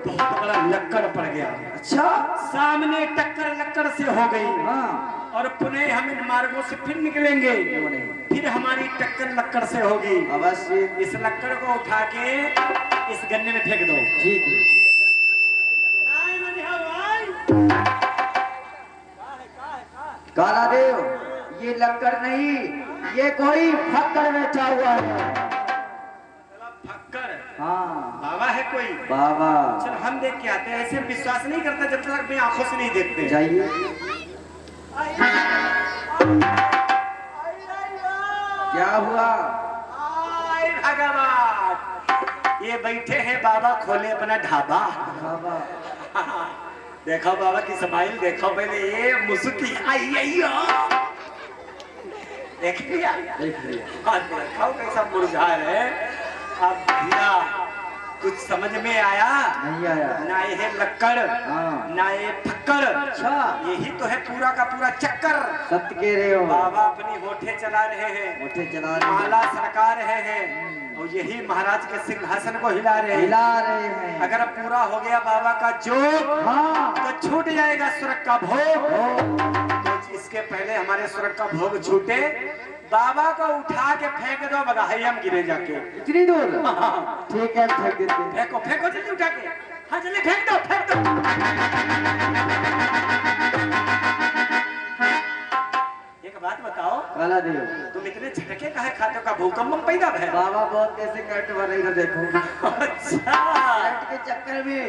बहुत बड़ा लक्कड़ पड़ गया। अच्छा, सामने टक्कर लक्कड़ से हो गई। हाँ, और पुनः हम इन मार्गों से फिर निकलेंगे, फिर हमारी टक्कर लक्कड़ से होगी। अवश्य। इस लक्कड़ को उठा के इस गन्ने में फेंक दो। ठीक है। काला देव, ये लक्कड़ नहीं, ये कोई फक्कड़ बैठा हुआ है। फक्कड़? हाँ, बाबा है कोई? बाबा। चल हम देख के आते हैं। ऐसे विश्वास नहीं करता जब तक अपनी आंखों से नहीं देखते। जाइए। क्या हुआ? आय भगवान, ये बैठे हैं बाबा, खोले अपना ढाबा। बाबा, देखो बाबा की स्माइल देखो, पहले ये मुस्की आई आइयो, देख लिया? देख लिया। हाँ, देखो कैसा मुरझा है। अब भैया कुछ समझ में आया नहीं आया। ना ये लक्कड़, हाँ, ना ये फक्कड़। अच्छा, यही तो है पूरा का पूरा चक्कर। सत्य कह रहे हो। बाबा अपनी होठे चला रहे हैं, मुझे चला रहे हैं, माला सरका रहे हैं, और यही महाराज के सिंहासन को हिला रहे हैं। हिला रहे हैं। अगर पूरा हो गया बाबा का जोग, हाँ, तो छूट जाएगा स्वर्ग का भोग। तो इसके पहले हमारे स्वर्ग का भोग छूटे, बाबा को उठा के फेंक दो, बगाहयम गिरे जाके। इतनी दूर? हाँ। ठीक है, फेंक देते हैं। फेंको फेंको जल्दी उठा के। हाँ जल्दी फेंक दो, फेंक दो। एक बात बताओ, काला देव, तुम इतने झटके काहे खाते हो? का भूकंप पैदा है? बाबा बहुत कैसे कट भर रही है, देखो। अच्छा, कट के चक्कर में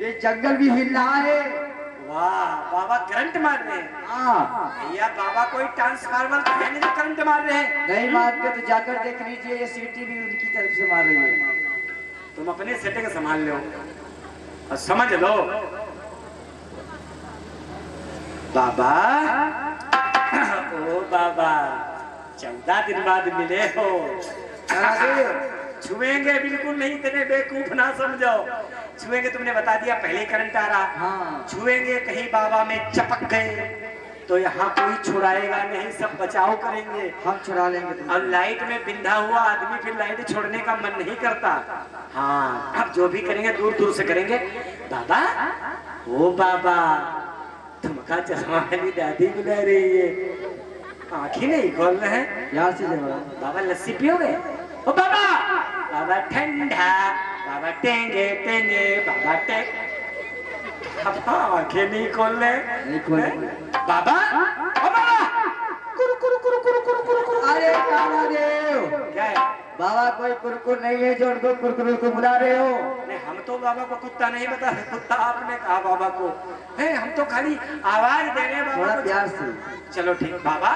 ये जंगल भी हिल रहा है। वाह, बाबा करंट मार रहे हैं। हाँ, भैया बाबा कोई ट्रांसफार्मर तो है नहीं जो करंट मार रहे हैं। नहीं मानते तो जाकर देख लीजिए, ये सीटी भी उनकी तरफ से मार रही है। तुम अपने सेटिंग संभाल लो और समझ लो। बाबा, ओ बाबा, 14 दिन बाद मिले हो। काला देव, छुएंगे बिल्कुल नहीं, इतने बेवकूफ ना समझो। छुएंगे, तुमने बता दिया पहले करंट आ रहा। हाँ, छुएंगे, कहीं बाबा में चपक गए तो यहाँ कोई छुड़ाएगा नहीं, सब बचाव करेंगे। हम छुड़ा लेंगे तुमको। और लाइट में बिंधा हुआ आदमी फिर लाइट छोड़ने का मन नहीं करता। हाँ, अब जो भी करेंगे दूर दूर से करेंगे। बाबा, ओ बाबा, तुमका चश्मा वाली दादी बुला रही है, आंखें नहीं खोल रहे हैं। यहाँ से जमा। बाबा लस्सी पियोगे? ओ बाबा, बाबा ठंडा, बाबा टेंगे टेंगे, बाबा टेंग। अब आंखें नहीं खोल रहे। नहीं खोल रहे। बाबा, ओ बाबा, कुरु कुरु कुरु कुरु कुरु कुरु कुरु। अरे काला देव, क्या है? बाबा कोई कुरकुर नहीं है जो उनको कुरकुर को बुला रहे हो। नहीं, हम तो बाबा को कुत्ता नहीं बता रहे, कुत्ता आपने कहा बाबा को है। हम तो खाली आवाज दे रहे हैं बाबा थोड़ा को। प्यार से। चलो ठीक, बाबा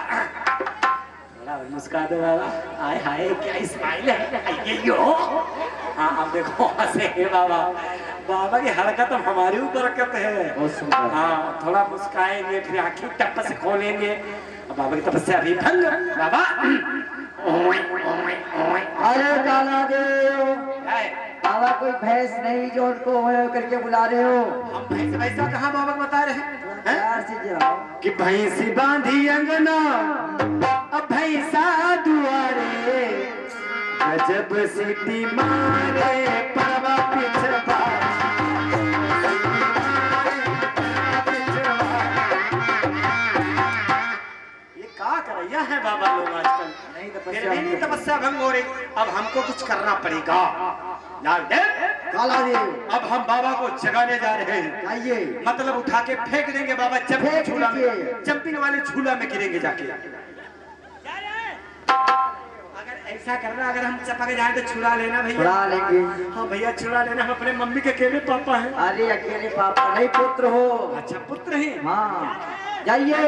थोड़ा मुस्कुरा दो बाबा। हाय हाय, क्या स्माइल है ये यो। हाँ, अब देखो हंसे हैं बाबा। बाबा की हरकत अब हमारे ऊपर करते हैं। बहुत सुंदर। हाँ, थोड़ा मुस्काएंगे, फिर आंखें टप से खोलेंगे। अब बाबा की तपस्या अभी भंग। बाबा, अरे काला देव, क्या है? बाबा कोई भैंस नहीं जो उनको ओए करके बुला रहे हो। हम भैंस वैसा कहाँ बाबा को बता रहे हैं? प्यार से जाओ। कि भैंसी बांधी अंगना, अब भैंसा दुआरे, गजब सीटी मारे परवा पिछवा। ये का करैया है बाबा लोग आजकल। नहीं फिर भी नहीं तपस्या भंग हो रही। अब हमको कुछ करना पड़ेगा। काला देव, अब हम बाबा को जगाने जा रहे हैं। आइए। मतलब उठा के फेंक देंगे बाबा, फेंक झूला में, दीजिए। जंपिंग वाले झूला में गिरेंगे जाके। अगर ऐसा करना, अगर हम चपक जाए तो छुड़ा लेना भैया। छुड़ा लेंगे। हाँ भैया, छुड़ा लेना। हम अपने मम्मी के अकेले पापा हैं। अरे अकेले पापा नहीं, पुत्र हो। अच्छा, पुत्र हैं। हाँ, जाइए।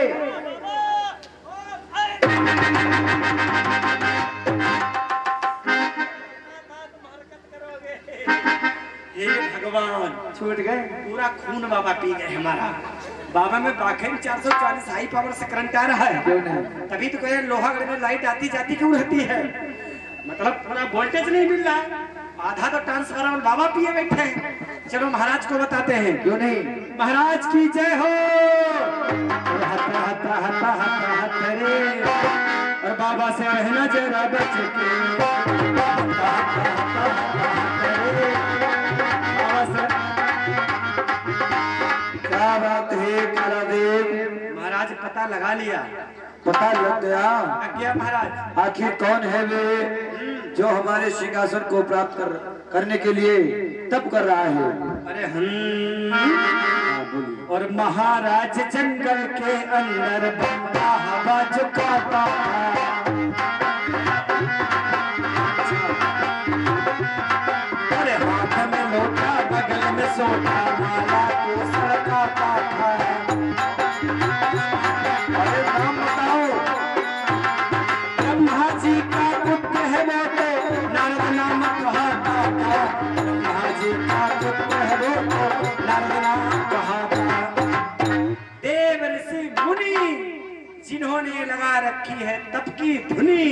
हे भगवान, छूट गए। पूरा खून बाबा पी गए हमारा। बाबा में बाखेन 440 हाई पावर से करंट आ रहा है। क्यों नहीं? तभी तो कह लोहागढ़ में लाइट आती जाती क्यों रहती है? मतलब पूरा वोल्टेज नहीं मिल रहा है। आधा तो ट्रांसफार्मर बाबा पिए बैठे हैं। चलो महाराज को बताते हैं। क्यों नहीं? महाराज की जय हो। हता हता हता हता हता रे, और बाबा से रहना जरा बच के। हता हता हता हता हता रे, बाबा से पता लगा लिया। पता लग गया। क्या महाराज? आखिर कौन है वे जो हमारे सिंहासन को प्राप्त करने के लिए तप कर रहा है? अरे और महाराज जंगल के अंदर बंदा हवा झुकाता था। अरे हाथ में लोटा बगल में सोटा माला को सड़काता था। अरे नाम बताओ। ब्रह्मा जी का पुत्र है वो तो नारद नाम कहाता था। ब्रह्मा जी का पुत्र है वो तो नारद नाम कहाता। देव ऋषि मुनि जिन्होंने लगा रखी है तप की धुनी,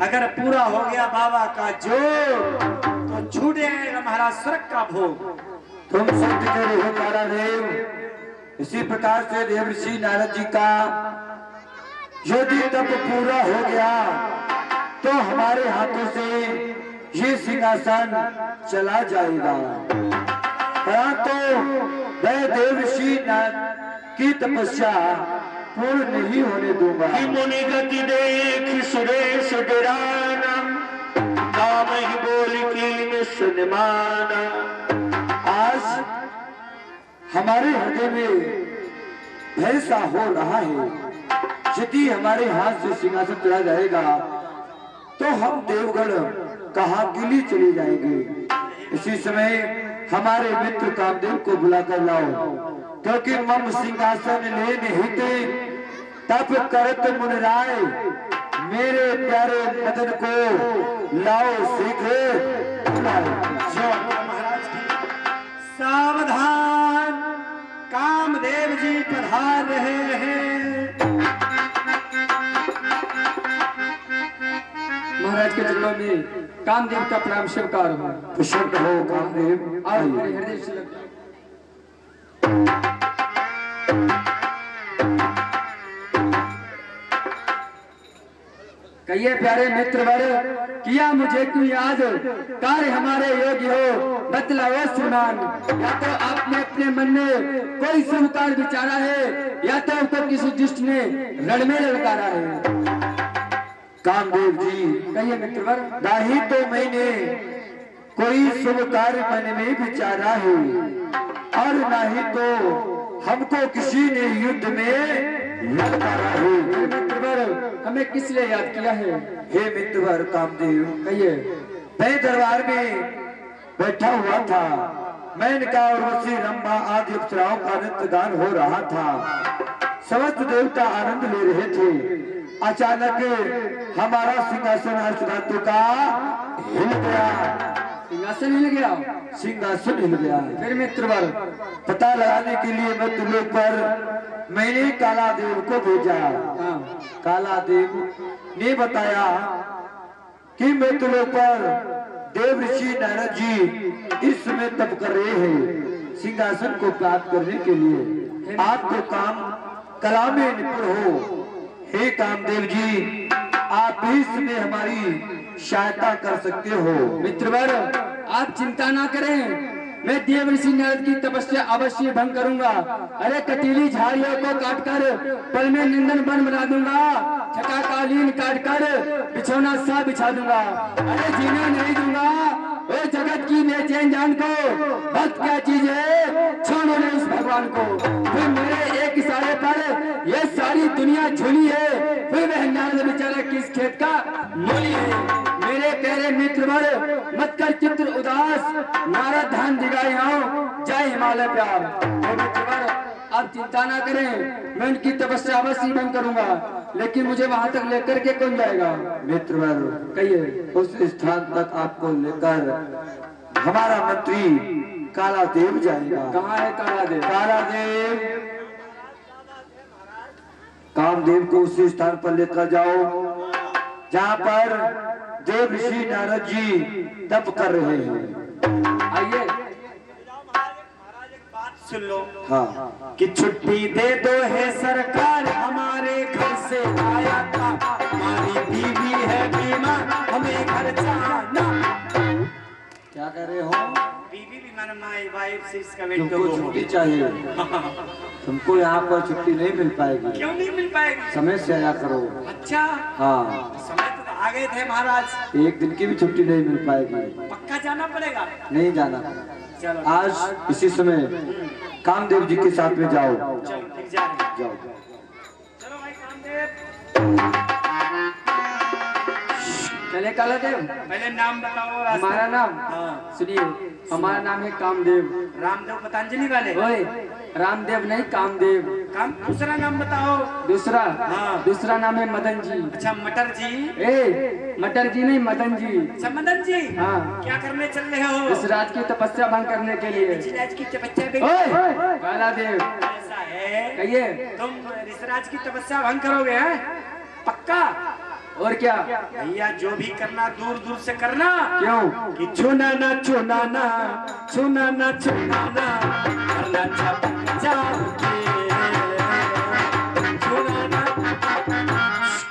अगर पूरा हो गया बाबा का जोग तो छूट जाएगा महाराज स्वर्ग का भोग। तुम सत्य कह रहे हो तारादेव। इसी प्रकार से देव ऋषि नारद जी का यदि तप पूरा हो गया तो हमारे हाथों से ये सिंहासन चला जाएगा, परंतु वह देव ऋषि की तपस्या पूर्ण नहीं होने दूंगा। मुनि गति देख सुरेश डराना, नाम ही बोल की सुनमाना। आज हमारे हृदय में भय सा हो रहा है। यदि हमारे हाथ से सिंहासन चला जाएगा तो हम देवगढ़ कहाँ के लिए चले जाएंगे। इसी समय हमारे मित्र कामदेव को बुलाकर लाओ, क्योंकि मम सिंहासन ले नहीं तब करत मुनिराय, मेरे प्यारे मदन को लाओ शीघ्र महाराज की। सावधान, कामदेव जी पधार रहे हैं। महाराज के चरणों में कामदेव का प्रणाम स्वीकार हो। प्रसन्न हो कामदेव, और मेरे हृदय से लग कहिए प्यारे मित्रवर, किया मुझे क्यों याद, कार्य हमारे योग्य हो बतलाओ श्रीमान। या तो आपने अपने मन में कोई शुभ कार्य विचारा है, या तो आपको किसी दुष्ट ने रण में ललकारा है। कामदेव जी कहिए मित्रवर। नहीं तो मैंने कोई शुभ कार्य मन में विचारा है, और नहीं तो हमको किसी ने युद्ध में ललकारा है। मित्रवर, हमें किस लिए याद किया है? हे मित्रवर कामदेव, कहिए। मैं दरबार में बैठा हुआ था। मेनका और उर्वशी, रंभा आदि अप्सराओं का नृत्य गान हो रहा था। समस्त देवता आनंद ले रहे थे। अचानक हमारा सिंहासन अर्चनातु का हिल गया। सिंहासन हिल गया? सिंहासन हिल गया। फिर मित्रवर? पता लगाने के लिए मैं तुम्हें पर मैंने काला देव को भेजा। हाँ। काला देव ने बताया कि मैं तुम्हें पर देव ऋषि नारद जी इस समय तप कर रहे हैं सिंहासन को प्राप्त करने के लिए। आपको काम कला में निपुण हो। हे कामदेव जी, आप इसमें हमारी सहायता कर सकते हो। मित्रवर, आप चिंता ना करें, मैं देव ऋषि नारद की तपस्या अवश्य भंग करूंगा। अरे कटीली झाड़ियों को काटकर पल में नंदन वन बना दूंगा। छका कालीन काटकर बिछौना सा बिछा दूंगा। अरे जीने नहीं दूंगा ओ जगत की बेचैन जान को। भक्त क्या चीज है, छोड़ो नहीं इस भगवान को। फिर मेरे एक इशारे पर ये सारी दुनिया झूली है। फिर वह नारद बेचारा किस खेत का मूली है। मेरे प्यारे मित्रवर, मत कर चित्र उदास, नारद धान दिगाई आओ, जय हिमालय प्यार। मित्रवर, आप चिंता ना करें, मैं उनकी तपस्या अवश्य बंद करूंगा। लेकिन मुझे वहां तक लेकर के कौन जाएगा? मित्रवर, कहिए। उस स्थान तक आपको लेकर हमारा मंत्री काला देव जाएगा। कहाँ है काला देव? काला देव कामदेव को उसी स्थान पर लेकर जाओ जहाँ पर देव ऋषि नारद जी तप कर रहे हैं। आइए। सुन लो। हाँ। कि छुट्टी दे दो है सरकार, हमारे घर से आया था। हमारी बीवी है बीमार, हमें घर जाना। क्या कर रहे हो? बीवी माय वाइफ से इसका वेट तुमको छुट्टी चाहिए, तुमको यहाँ पर छुट्टी नहीं मिल पाएगी। क्यों नहीं मिल पाएगी? समय से आया करो। अच्छा हाँ, समय तो आ गए थे महाराज। एक दिन की भी छुट्टी नहीं मिल पाएगी। पक्का जाना पड़ेगा? नहीं जाना। चलो आज इसी समय कामदेव जी के साथ में जाओ। चलो ठीक, जा रहे हैं। जाओ। चलो भाई कामदेव, चले कालादेव, पहले नाम बताओ। रास्ता। हमारा नाम हाँ। सुनिए, हमारा नाम है कामदेव। रामदेव पतंजलि वाले? ओए, रामदेव नहीं कामदेव। काम दूसरा नाम बताओ। दूसरा? हाँ। दूसरा नाम है मदन जी। अच्छा मटर जी। ए, मटर जी नहीं, मदन जी। अच्छा मदन जी। हाँ। क्या करने चल रहे हो? इस राज की तपस्या भंग करने के लिए। ऋषिराज की तपस्या भी? ओए, कालादेव, ऐसा है? कहिए। तुम ऋषिराज की तपस्या भंग करोगे हैं? पक्का? और क्या? भैया जो भी करना दूर दूर से करना। क्यों? कि छूना ना छूना ना, छूना ना छूना ना, करना छूना ना।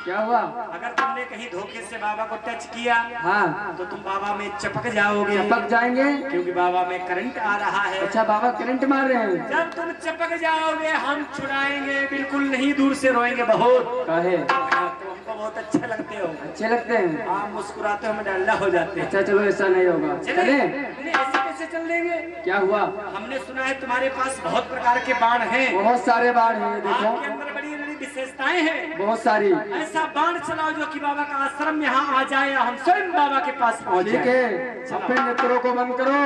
क्या हुआ? अगर तुमने कहीं धोखे से बाबा को टच किया, हाँ, तो तुम बाबा में चपक जाओगे। चपक जाएंगे? क्योंकि बाबा में करंट आ रहा है। अच्छा, बाबा करंट मार रहे हैं। जब तुम चपक जाओगे हम छुड़ाएंगे, बिल्कुल नहीं, दूर से रोएंगे बहुत। काहे? हाँ, तो हमको बहुत अच्छे लगते हो। अच्छे लगते हैं? आप मुस्कुराते हो, हम डल्ला हो जाते हैं। अच्छा चलो, ऐसा नहीं होगा। चले? चले? नहीं, ऐसे कैसे चल देंगे? क्या हुआ? हमने सुना है तुम्हारे पास बहुत प्रकार के बाण हैं। बहुत सारे बाढ़ हैं, आपके देखो, अंदर बड़ी बड़ी विशेषताएं हैं। बहुत सारी। ऐसा बाण चलाओ जो कि बाबा का आश्रम यहाँ आ जाए, हम स्वयं बाबा के पास पहुँच ठीक जाए। है, अपने नेत्रों को बंद करो,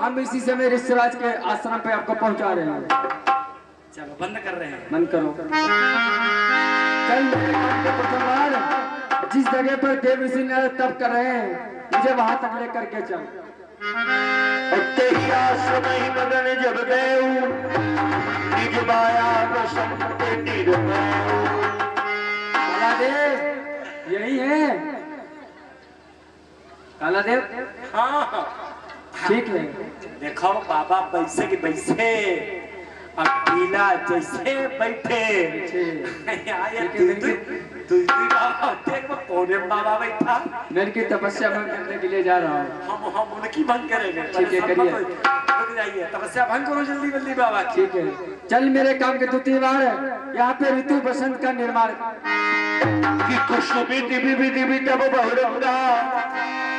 हम इसी समय ऋषिराज के आश्रम पे आपको पहुंचा रहे हैं। चलो बंद कर रहे हैं। बंद करो। चल मेरे काम के प्रथम बार जिस जगह पर देव ऋषि नारद तप कर रहे हैं, मुझे वहां तक लेकर के चल। तेरी आश्रम ही मगन जब गए निज माया वशम ते निर्भय। कालादेव, यही है कालादेव? हाँ ठीक है। देखो बाबा वैसे की वैसे, अकेला जैसे बैठे। यहाँ ये दुई बाबा देख, वो कोने में बाबा बैठा। मैं इनकी तपस्या भंग करने के लिए जा रहा हूँ। हम उनकी भंग करेंगे। ठीक है, करिए। रुक जाइए, तपस्या भंग करो जल्दी जल्दी बाबा की। ठीक है, चल मेरे काम के द्वितीय बार यहाँ पे ऋतु बसंत का निर्माण। कि कुसुमी दिव्य विधि भी तब बहुरंगा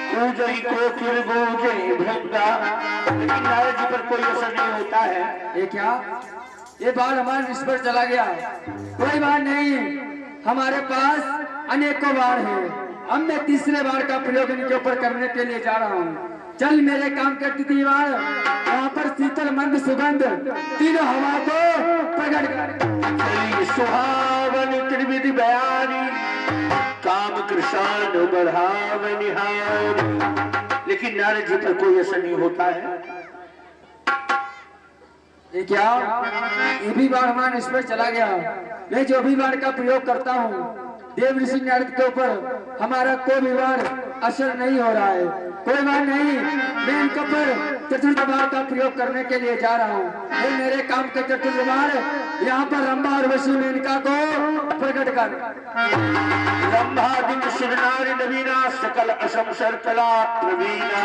पूजई को फिर गूंजई भृंगा। लेकिन नारद जी पर कोई असर नहीं होता है। ये क्या? ये बाढ़ हमारे इस पर चला गया। कोई बाढ़ नहीं, हमारे पास अनेकों बाढ़ है। अब मैं तीसरे बाढ़ का प्रयोग इनके ऊपर करने के लिए जा रहा हूँ। चल मेरे काम के द्वितीय बार वहाँ पर शीतल मंद सुगंध तीनों हवा को प्रकट कर। सुहावन त्रिविधि बयानी काम कृष्ण बढ़ाव निहार। लेकिन नारद जी पर कोई असर नहीं होता है। ये क्या? ये भी बाढ़ हमारे इस पर चला गया। मैं जो भी बाढ़ का प्रयोग करता हूँ देव ऋषि नारद के ऊपर हमारा कोई भी बाढ़ असर नहीं हो रहा है। कोई बात नहीं, मैं इनके ऊपर चतुर्थ बार का प्रयोग करने के लिए जा रहा हूँ। ये मेरे काम के चतुर्थ बार यहाँ पर रंभा और वशी मेनका को प्रकट कर। रंभा दिन शिवनारी नवीना सकल असम सरकला प्रवीणा।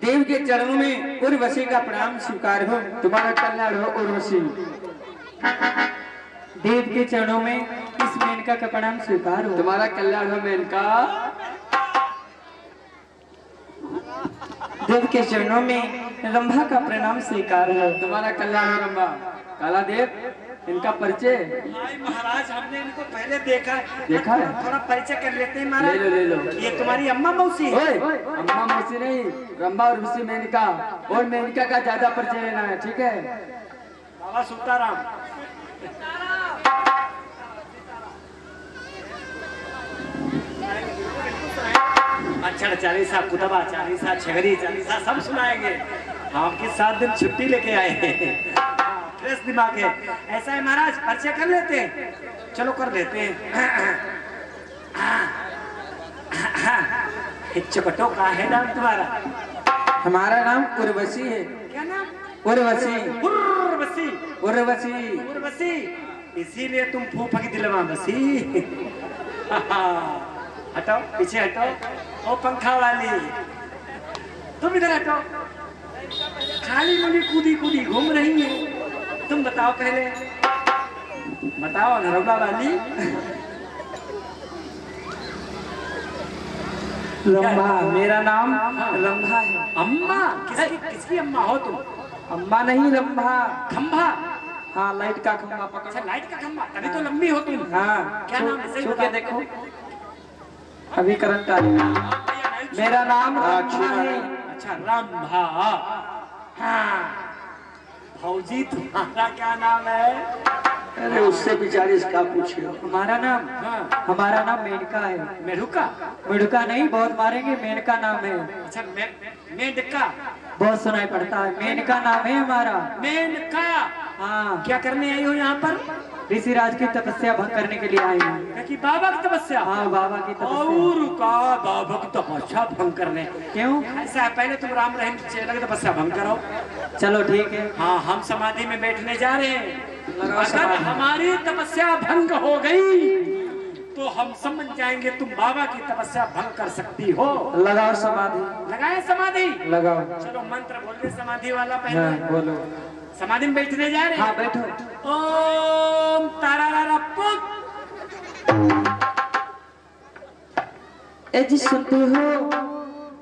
देव के चरणों में उर्वशी का प्रणाम स्वीकार हो। तुम्हारा कल्याण हो उर्वशी। देव के चरणों में इस मेनका का प्रणाम स्वीकार हो। तुम्हारा कल्याण हो मेनका। देव के चरणों में रंभा का प्रणाम स्वीकार हो। तुम्हारा कल्याण हो रंभा। काला देव, इनका परिचय भाई महाराज हमने इनको पहले देखा है। देखा है? थोड़ा परिचय कर लेते हैं महाराज। ले लो। ये तुम्हारी अम्मा मौसी है? ओए, अम्मा मौसी नहीं, रंभा और ऋषि मेनका, और मेनका का ज्यादा परिचय लेना है, ठीक है? बाबा सीताराम। अक्षर चालीसा, कुतबा चालीसा, छगरी चालीसा सब सुनाएंगे। आपके 7 दिन छुट्टी लेके आए हैं, फ्रेश दिमाग है। ऐसा है महाराज, परिचय कर लेते हैं। चलो कर लेते हैं। चकटो का है नाम तुम्हारा? हमारा नाम उर्वशी है। क्या नाम? उर्वशी। उर्वशी। उर्वशी। उर्वशी, इसीलिए तुम फूफा की दिलवा बसी। हटाओ, पीछे हटाओ। ओ पंखा वाली, तुम इधर हटाओ। खाली मुझे कूदी कूदी घूम रही है। तुम बताओ पहले, बताओ नरौला वाली। रंभा, मेरा नाम रंभा है। अम्मा? किसकी अम्मा हो तुम? अम्मा नहीं, रंभा। खंभा? हाँ, लाइट का खंभा अच्छा, पकड़ो। लाइट का खंभा, तभी तो लंबी हो तुम। हाँ, क्या नाम है? सही छू के बताओ। देखो, अभी करंट आ रहा है। मेरा नाम रंभा है। अच्छा, रंभा। हाँ, भौजी तुम्हारा क्या नाम है? अरे उससे बेचारी इसका पूछियो। हमारा नाम हाँ, हमारा नाम मेनका है। मेढुका? मेढुका नहीं, बहुत मारेंगे, मेनका नाम है। अच्छा, मेढका। बहुत सुनाई पड़ता है, मेनका नाम है हमारा। मेनका। हाँ, क्या करने आई हो यहाँ पर? ऋषिराज की तपस्या भंग करने के लिए आई हूँ। कि बाबा की तपस्या? हाँ, बाबा की तपस्या। और का बाबा की तपस्या भंग करने? क्यों? ऐसा है, पहले तुम राम रहीम चेला की तपस्या भंग करो। चलो ठीक है। हाँ, हम समाधि में बैठने जा रहे हैं। लगाओ अगर समाधि। हमारी तपस्या भंग हो गई तो हम समझ जाएंगे तुम बाबा की तपस्या भंग कर सकती हो। लगाओ समाधि। लगाए समाधि? लगाओ। चलो मंत्र बोलिए समाधि वाला पहले। हाँ, बोलो। समाधि में बैठने जा रहे हैं। हाँ, बैठो। ओम तारारा पुत। ए जी, सुनते हो?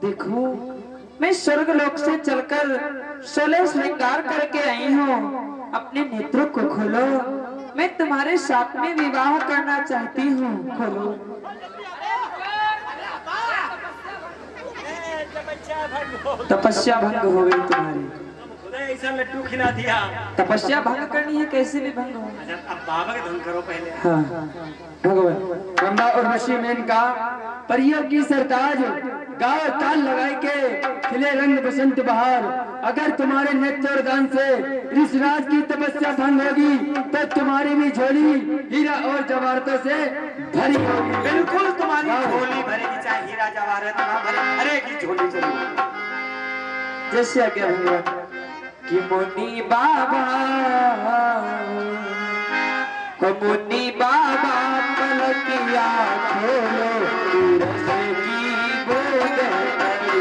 देखो, मैं स्वर्ग लोक से चलकर 16 श्रृंगार करके आई हूँ। अपने नेत्रों को खोलो, मैं तुम्हारे साथ में विवाह करना चाहती हूँ। खोलो। तपस्या भंग हो गई तुम्हारी। ऐसा लड्डू खिला दिया। तपस्या भंग करनी है, कैसे भी भंग हो। अब बाबा के धन करो पहले। हाँ, भगवान रंभा और ऋषि मेनका परियों की सरताज गाँव ताल लगाए के खिले रंग बसंत बहार। अगर तुम्हारे नेत्र और दान से ऋषिराज की तपस्या भंग होगी तो तुम्हारी भी झोली हीरा और जवाहरतों से भरी होगी। बिल्कुल तुम्हारी झोली भरेगी, चाहे हीरा जवाहरात ना भरेगी झोली जरूर। जैसे आज्ञा भगवान कि मुनि बाबा, मुनि बाबा पलकिया खोलो, रस की बूंद पड़ी।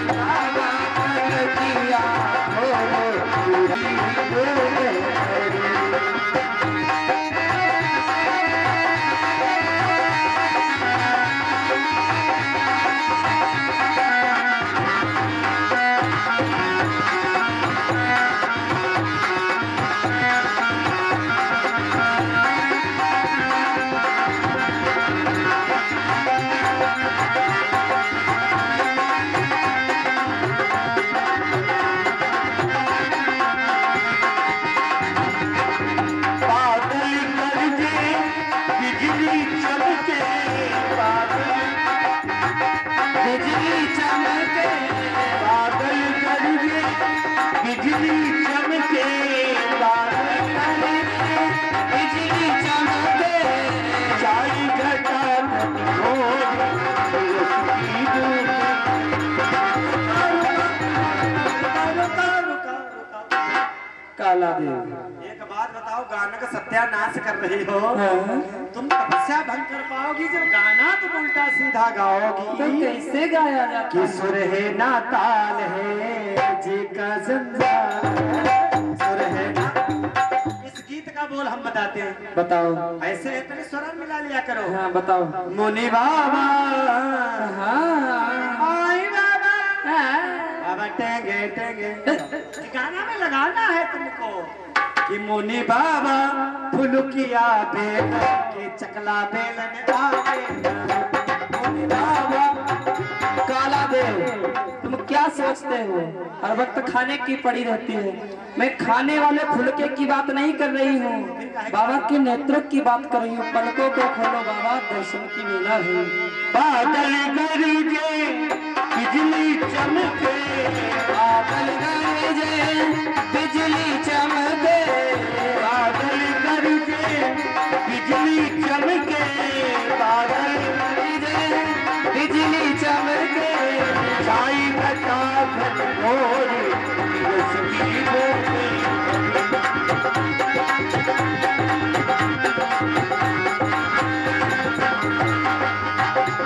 बाबा पलकिया खोलो, रस की बूंद पड़ी। काला देव, एक बात बताओ, गाना का सत्यानाश कर रही हो। हाँ? तुम तपस्या भंग कर पाओगी जब गाना तुम उल्टा सीधा तो गाओगी। कैसे गाया जाता कि सुर है ना ताल है जी का जंजाल है, सुर है ना। इस गीत का बोल हम बताते हैं। बताओ। ऐसे है, पहले स्वर मिला लिया करो। हाँ, बताओ। मुनि बाबा, हाँ, आई बाबा, हाँ। बाबा टेंगे टेंगे। गाना में लगाना है तुमको। कि मुनि बाबा फुलुकिया बेल के चकला बेलन आवे। मुनि बाबा काला देव, तुम क्या सोचते हो? हर वक्त खाने की पड़ी रहती है। मैं खाने वाले फुलके की बात नहीं कर रही हूँ, बाबा के नेत्रों की बात कर रही हूँ। पलकों को खोलो बाबा, दर्शन की वेला है। बादल गरजे बिजली चमके, बादल गरजे बिजली चमके, बादल गरजे बिजली चमके, बादल गरजे बिजली चमके, साई घटा घोर रसगी बोले।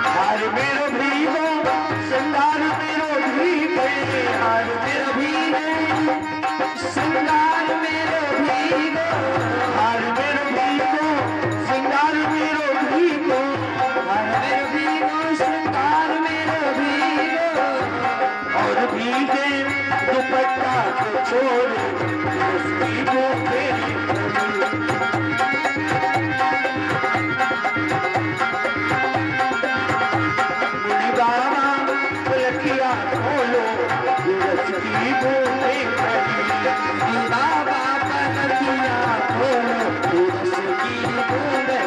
हार मेरो भीगो श्रृंगार मेरो भीगे, हार मेरो भीगे श्रृंगार मेरो भीगो, हार मेरो भीगो श्रृंगार मेरो भीगो, हर मेरो भीगो श्रृंगार मेरो भीगो, और भीगे दुपट्टा को छोड़ रसगी बोले। मुनि बाबा फुलकिया खोलो रसगी बोले। बाबा पलकिया खोलो रसगी बोले।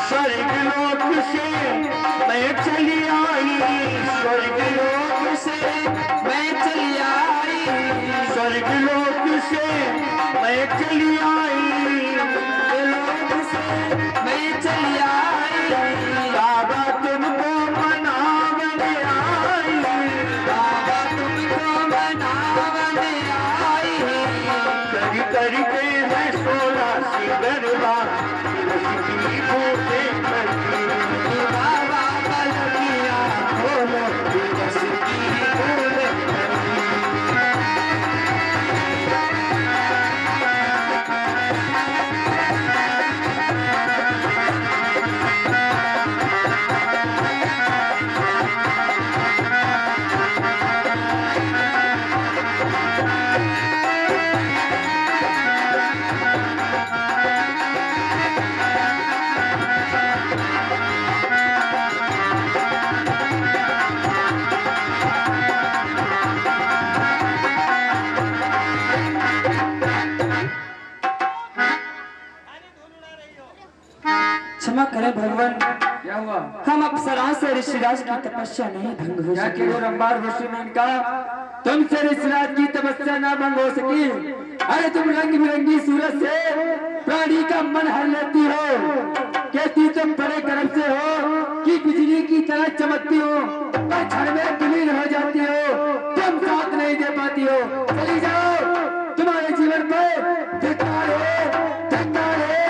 स्वर्ग लोक से मैं चली आई, स्वर्ग लोक से मैं चली आई, स्वर्ग लोक से मैं चली आई, लोक से मैं चली आई, बाबा तुमको मनावने आई, बाबा तुमको मनावने आई। करी करी के मैं 16 सिगरवा रसगी बोले करती। बाबा पलकिया खोलो रसगी बोले। क्षमा करें भगवान, क्या हुआ? हम अप्सराओं से ऋषिराज की तपस्या नहीं भंग हो क्या सकी। केवल अंबार ऋषि ने इनका तुमसे ऋषिराज की तपस्या ना भंग हो सकी? अरे तुम रंग बिरंगी सूरज से प्राणी का मन हर लेती हो, कहती तुम बड़े गर्म से हो कि बिजली की तरह चमकती हो, पर क्षण में विलीन हो जाती हो, तुम साथ नहीं दे पाती हो। चली जाओ, तुम्हारे जीवन पर धिक्कार है, धिक्कार है,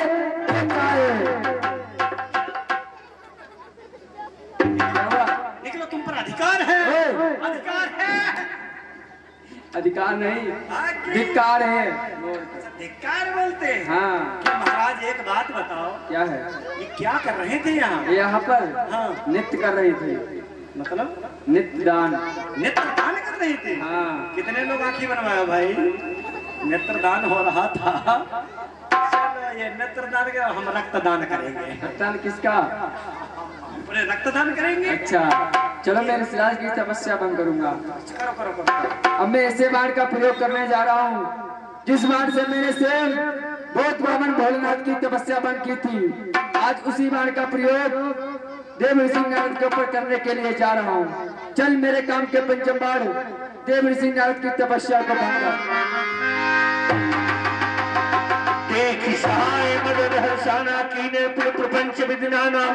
धिक्कार है। क्या हुआ? निकलो, तुम पर अधिकार है, ओए! अधिकार है। अधिकार नहीं, आगे। धिक्कार है। अच्छा, धिक्कार बोलते हैं। हाँ, कि महाराज एक बात बताओ, क्या है? ये क्या कर रहे थे यहाँ? ये यहाँ पर हाँ। नृत्य कर रही थी, मतलब नृत्य दान। नेत्रदान कर रही थी। हाँ। कितने लोग आंखें बनवाया भाई? नेत्रदान हो रहा था। चलो, ये नेत्रदान के हम रक्तदान करेंगे। रक्तदान किसका? पूरे रक्तदान करेंगे। अच्छा, चलो मैं ऋषिराज की तपस्या भंग करूंगा। करो करो करो। अब मैं ऐसे बाण का प्रयोग करने जा रहा हूँ जिस बाण से मैंने स्वयं बहुत ब्राह्मण भोलेनाथ की तपस्या भंग की थी। आज उसी बाण का प्रयोग देव ऋषि नारद के ऊपर करने के लिए जा रहा हूँ। चल मेरे काम के पंचम बाण देव ऋषि नारद की तपस्या को भंग कर। देखी सहाय मदद हर्षाना कीने पुर प्रपंच विद्याना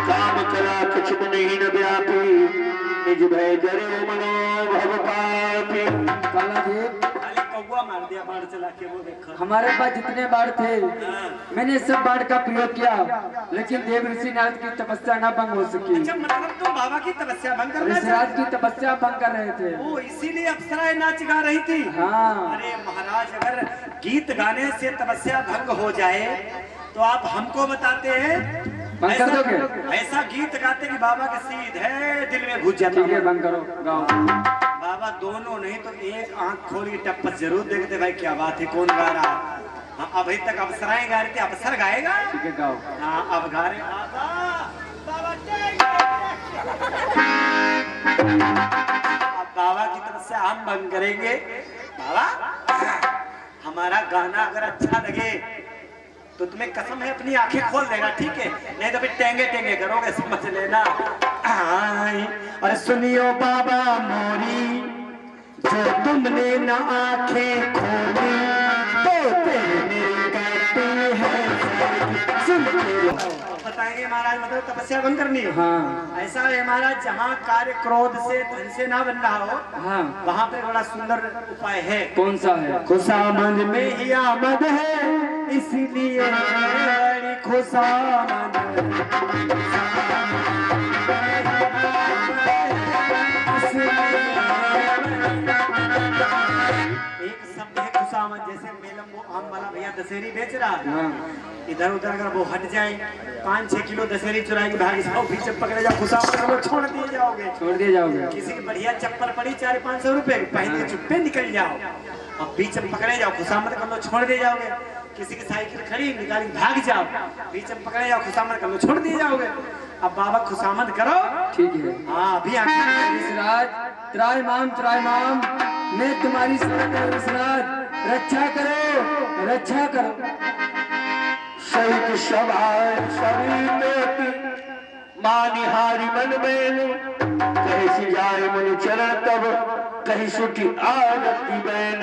काम कला कछुक नहीं न व्यापी निज भय जरे मनो भव पापी। काला देव, खाली कौवा कौआ मार दिया बाढ़ चला के, वो देखो। हमारे पास जितने बाढ़ थे मैंने सब बाढ़ का प्रयोग किया, लेकिन देव ऋषि नारद की तपस्या न भंग हो सकी। अच्छा, मतलब तुम बाबा की तपस्या भंग करना ऋषिराज की तपस्या भंग कर रहे थे। वो इसीलिए अप्सराएं नाच गा रही थी। हाँ। अरे महाराज, अगर गीत गाने से तपस्या भंग हो जाए तो आप हमको बताते हैं, बंद कर दोगे? ऐसा गीत गाते कि बाबा के सीधे दिल में घुस जाता। ठीक है, बंद करो, गाओ। बाबा दोनों नहीं तो एक आंख खोल के टप्पस जरूर देखते, भाई क्या बात है, कौन गा रहा है। हाँ, अभी तक अप्सराएं गा रही थी, अप्सर गाएगा। ठीक है, गाओ। हाँ, अब गा रहे बाबा। अब बाबा की तरफ से हम भंग करेंगे। बाबा, हमारा गाना अगर अच्छा लगे तो तुम्हें कसम है अपनी आंखें खोल देना, ठीक है? नहीं तो फिर टेंगे टेंगे करोगे, समझ लेना। और सुनियो बाबा मोरी, जो तुमने न आंखें खोली तो तेरे कहते हैं। सुन बताएंगे महाराज, मतलब तपस्या बंद करनी है। हाँ। ऐसा है महाराज, जहाँ कार्य क्रोध से धन से ना बन रहा हो, हाँ। वहाँ पे बड़ा सुंदर उपाय है। कौन सा है? खुशामद में ही आमद है, इसलिए खुशामद। एक शब्द है खुशामद, जैसे मेलम वो आम वाला भैया दशहरी बेच रहा है। हाँ। इधर उधर अगर वो हट जाए, 5-6 किलो दशहरी चुराई के भाग जाओ, पीछे पकड़े जाओ, खुशामद को छोड़ दिए जाओगे। छोड़ दिए जाओगे। किसी की बढ़िया चप्पल पड़ी 400-500 रुपए, पहन के चुप्पे निकल जाओ, अब बीच में पकड़े जाओ, खुशामद कर लो, छोड़ दे जाओगे। किसी की साइकिल खड़ी निकाली भाग जाओ, बीच में पकड़े जाओ, खुशामद कर लो, छोड़ दिए जाओगे। अब बाबा खुशामद करो। ठीक है। हाँ, अभी आंखें। ऋषिराज, त्रायमाम त्रायमाम, मैं तुम्हारी शरण में हूँ ऋषिराज, रक्षा करो, रक्षा करो। सहित सवार शरीर मानिहारी मन में, कहीं से जाए मन चरण तब, कहीं सुठी आरती बैन,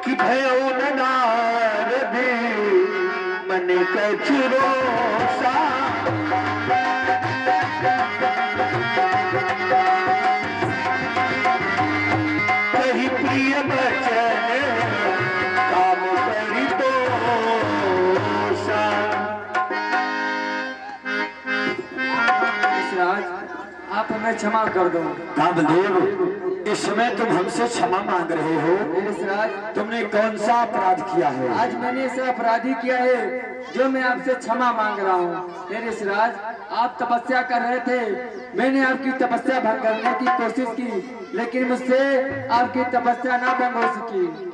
कि भयो नारद मन कचरो सा, कहीं प्रिय बचन काम करी तो आप हमें क्षमा कर दो। कामदेव, इस समय तुम हमसे क्षमा मांग रहे हो, ऋषिराज, तुमने कौन सा अपराध किया है? आज मैंने ऐसा अपराधी किया है जो मैं आपसे क्षमा मांग रहा हूँ। हे ऋषिराज, आप तपस्या कर रहे थे, मैंने आपकी तपस्या भंग करने की कोशिश की, लेकिन मुझसे आपकी तपस्या ना भंग हो सकी।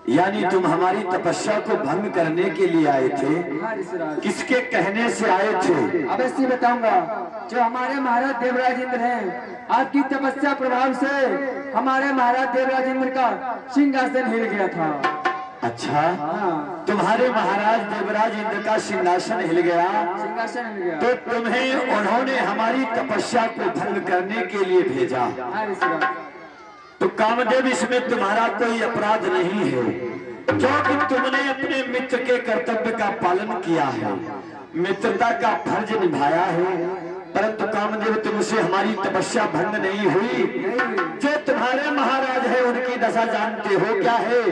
यानी तुम हमारी तपस्या को भंग करने के लिए आए थे? हाँ ऋषिराज। किसके कहने से आए थे? अवश्य बताऊंगा। जो हमारे महाराज देवराज इंद्र हैं, आपकी तपस्या प्रभाव से हमारे महाराज देवराज इंद्र का सिंहासन हिल गया था। अच्छा, हाँ। तुम्हारे महाराज देवराज इंद्र का सिंहासन हिल गया, सिंहासन हिल गया। तो तुम्हें उन्होंने हमारी तपस्या को भंग करने के लिए भेजा। हाँ ऋषिराज। तो कामदेव, इसमें तुम्हारा कोई अपराध नहीं है, क्योंकि तुमने अपने मित्र के कर्तव्य का पालन किया है, मित्रता का फर्ज निभाया है। परंतु कामदेव, तुमसे हमारी तपस्या भंग नहीं हुई। जो तुम्हारे महाराज है उनकी दशा जानते हो क्या है?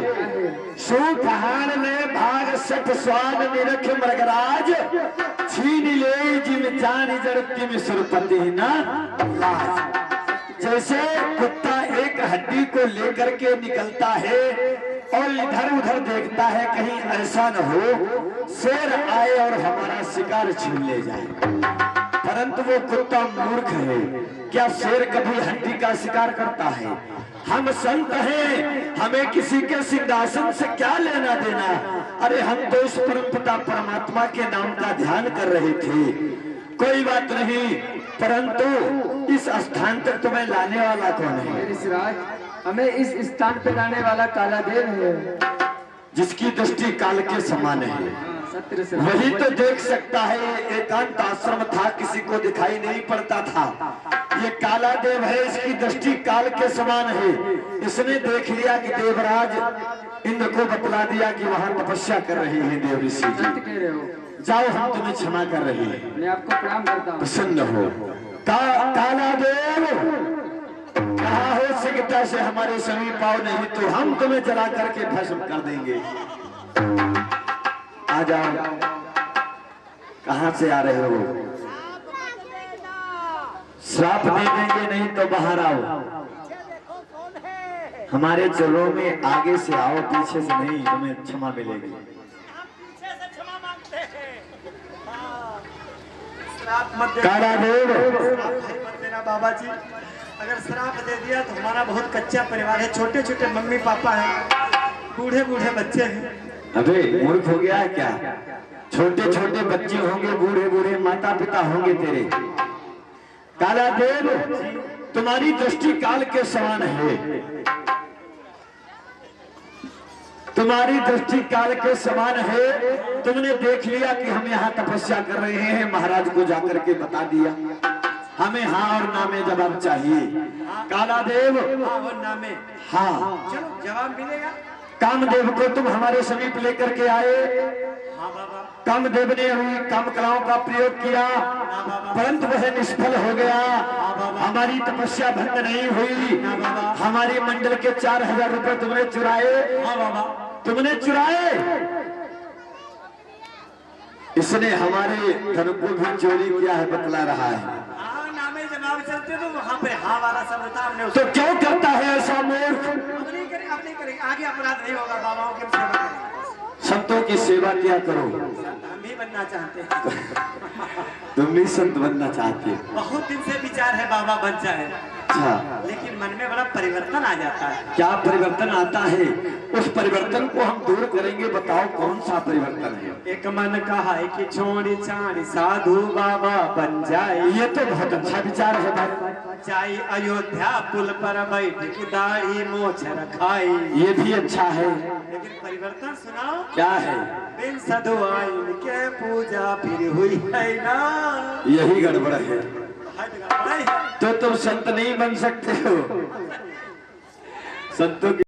सुखान में भाग सठ स्वाद निरख मृगराज, छीन ले जिम जान जड़ती में सुरपति न लाज। जैसे कुत्ता एक हड्डी को लेकर के निकलता है और इधर उधर देखता है कहीं ऐसा न हो शेर आए और हमारा शिकार छीन ले जाए, परंतु वो कुत्ता मूर्ख है। क्या शेर कभी हड्डी का शिकार करता है? हम संत हैं, हमें किसी के सिंहासन से क्या लेना देना? अरे हम तो उस परमपिता परमात्मा के नाम का ध्यान कर रहे थे। कोई बात नहीं, परंतु इस स्थान तक तुम्हें लाने वाला कौन है? ऋषिराज, हमें इस स्थान पे लाने वाला कालादेव है, जिसकी दृष्टि काल के समान है। सत्य ऋषिराज। वही तो देख सकता है। एकांत आश्रम था, किसी को दिखाई नहीं पड़ता था। ये कालादेव है, इसकी दृष्टि काल के समान है। इसने देख लिया कि देवराज इंद्र को बतला दिया कि वहां तपस्या कर रहे हैं देव ऋषि जी। सत्य कह रहे हो। जाओ, हम तुम्हें क्षमा कर रहे हैं। मैं आपको प्रणाम करता हूँ। प्रसन्न हो। कालादेव, कहाँ हो? गंभीरता से हमारे समीप आओ, नहीं तो हम तुम्हें जला करके भस्म कर देंगे। आ जाओ। कहां से आ रहे हो? श्राप दे देंगे, नहीं तो बाहर आओ। हमारे चलो में आगे से आओ, पीछे से नहीं, तुम्हें क्षमा मिलेगी। काला देव मत देना बाबा जी, अगर श्राप दे दिया तो हमारा बहुत कच्चा परिवार है, छोटे छोटे मम्मी पापा हैं, बूढ़े बूढ़े बच्चे हैं। अबे मूर्ख हो गया है क्या? छोटे छोटे बच्चे होंगे, बूढ़े बूढ़े माता पिता होंगे तेरे। काला देव, तुम्हारी दृष्टि काल के समान है, तुम्हारी दृष्टि काल के समान है। तुमने देख लिया कि हम यहाँ तपस्या कर रहे हैं, महाराज को जाकर के बता दिया। हमें हाँ और ना में जवाब चाहिए। काला देव, हाँ और ना में, हाँ, चलो जवाब मिलेगा। कामदेव को तुम हमारे समीप लेकर के आए। हाँ बाबा। कामदेव ने हुई काम कलाओं का प्रयोग किया, परंतु वह निष्फल हो गया। हमारी तपस्या भंग नहीं हुई। हमारे मंडल के 4000 रुपए तुमने चुराए। हाँ बाबा। तुमने चुराए। इसने हमारे धन को भी चोरी किया है, बतला रहा है। हाँ ना में जवाब चलते तो वहाँ पे हाँ वाला सब होता हमने। तो क्यों करता है ऐसा मूर्ख? अब नहीं करेंगे, आगे अपराध नहीं होगा, बाबाओं की सेवा करेंगे। संतों की सेवा किया करो। हम भी बनना चाहते हैं। तुम भी संत बनना चाहते हो? बहुत दिन से विचार है बाबा बन जाए, अच्छा, लेकिन मन में बड़ा परिवर्तन आ जाता है। क्या परिवर्तन आता है? उस परिवर्तन को हम दूर करेंगे, बताओ कौन सा परिवर्तन है? एक मन कहा है कि छोड़ी छाड़ी साधु बाबा बन जाए। ये तो बहुत अच्छा विचार है भाई। जाई अयोध्या पुल पर बैठ के दाढ़ी मोछ रखाई। ये भी अच्छा है, लेकिन परिवर्तन सुनाओ क्या है? बिन साधु आइन के पूजा फिर हुई है ना। यही गड़बड़ है। हट गया। तो तुम संत नहीं बन सकते हो। संतों की